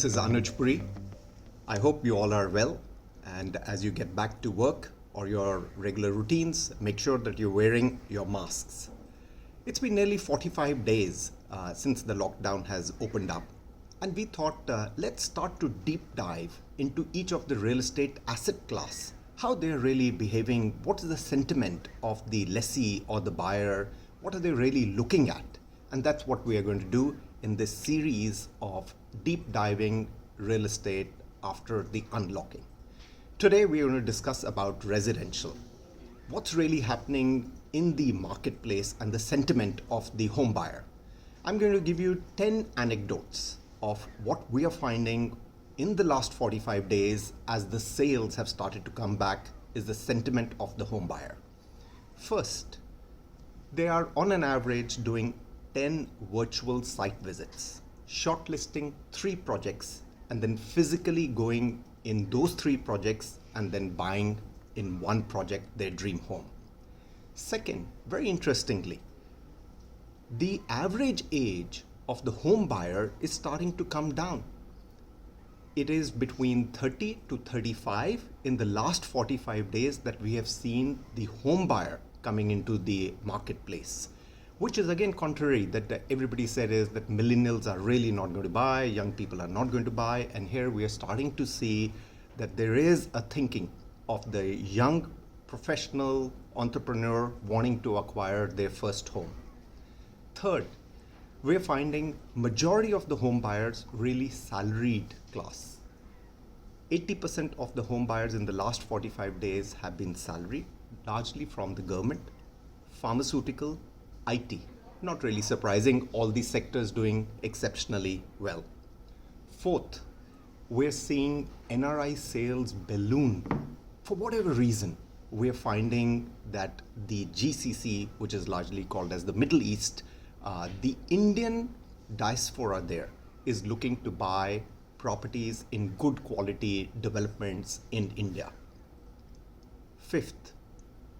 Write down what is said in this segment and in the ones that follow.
This is Anuj Puri. I hope you all are well, and as you get back to work or your regular routines, make sure that you're wearing your masks. It's been nearly 45 days since the lockdown has opened up, and we thought let's start to deep dive into each of the real estate asset class, how they're really behaving, what is the sentiment of the lessee or the buyer, what are they really looking at, and that's what we are going to do in this series of deep diving real estate after the unlocking. Today we are going to discuss about residential. What's really happening in the marketplace and the sentiment of the home buyer. I'm going to give you 10 anecdotes of what we are finding in the last 45 days as the sales have started to come back is the sentiment of the home buyer. First, they are on an average doing 10 virtual site visits, shortlisting 3 projects and then physically going in those 3 projects and then buying in one project their dream home. Second, very interestingly, the average age of the home buyer is starting to come down. It is between 30 to 35 in the last 45 days that we have seen the home buyer coming into the marketplace, which is again contrary that everybody said is that millennials are really not going to buy, young people are not going to buy, and here we are starting to see that there is a thinking of the young professional entrepreneur wanting to acquire their first home. Third, we're finding majority of the home buyers really salaried class. 80% of the home buyers in the last 45 days have been salaried, largely from the government, pharmaceutical, IT. Not really surprising, all these sectors doing exceptionally well. Fourth, we're seeing NRI sales balloon. For whatever reason, we're finding that the GCC, which is largely called as the Middle East, the Indian diaspora there is looking to buy properties in good quality developments in India. Fifth,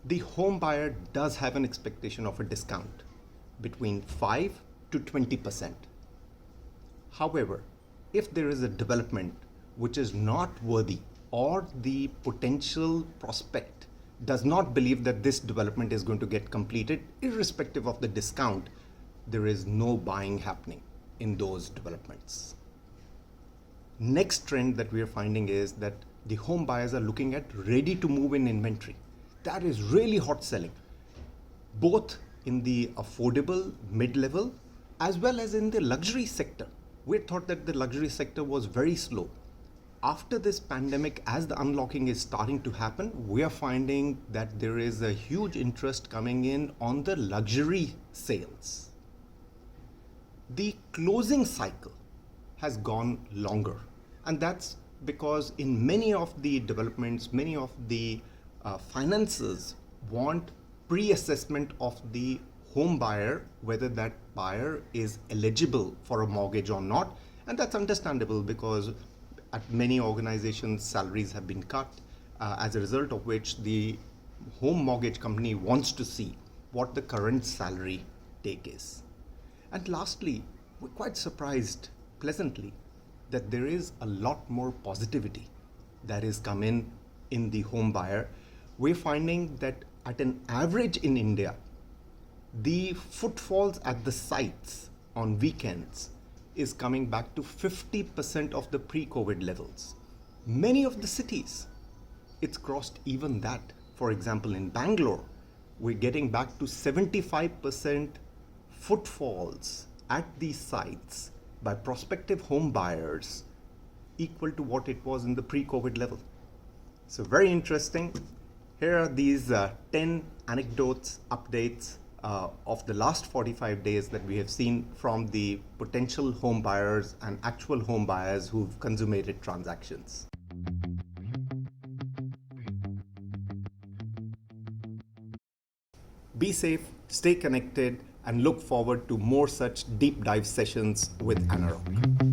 the home buyer does have an expectation of a discount between 5 to 20%. However, if there is a development which is not worthy or the potential prospect does not believe that this development is going to get completed, irrespective of the discount, there is no buying happening in those developments. Next trend that we are finding is that the home buyers are looking at ready to move in inventory. That is really hot selling, both in the affordable mid-level as well as in the luxury sector. We thought that the luxury sector was very slow. After this pandemic, as the unlocking is starting to happen, we are finding that there is a huge interest coming in on the luxury sales. The closing cycle has gone longer, and that's because in many of the developments, many of the finances want pre-assessment of the home buyer, whether that buyer is eligible for a mortgage or not, and that's understandable because at many organizations salaries have been cut, as a result of which the home mortgage company wants to see what the current salary take is. And lastly, we're quite surprised pleasantly that there is a lot more positivity that is come in the home buyer. We're finding that at an average in India, the footfalls at the sites on weekends is coming back to 50% of the pre-COVID levels. Many of the cities, it's crossed even that. For example, in Bangalore, we're getting back to 75% footfalls at these sites by prospective home buyers equal to what it was in the pre-COVID level. So very interesting. Here are these 10 anecdotes, updates of the last 45 days that we have seen from the potential home buyers and actual home buyers who've consummated transactions. Be safe, stay connected, and look forward to more such deep dive sessions with ANAROCK.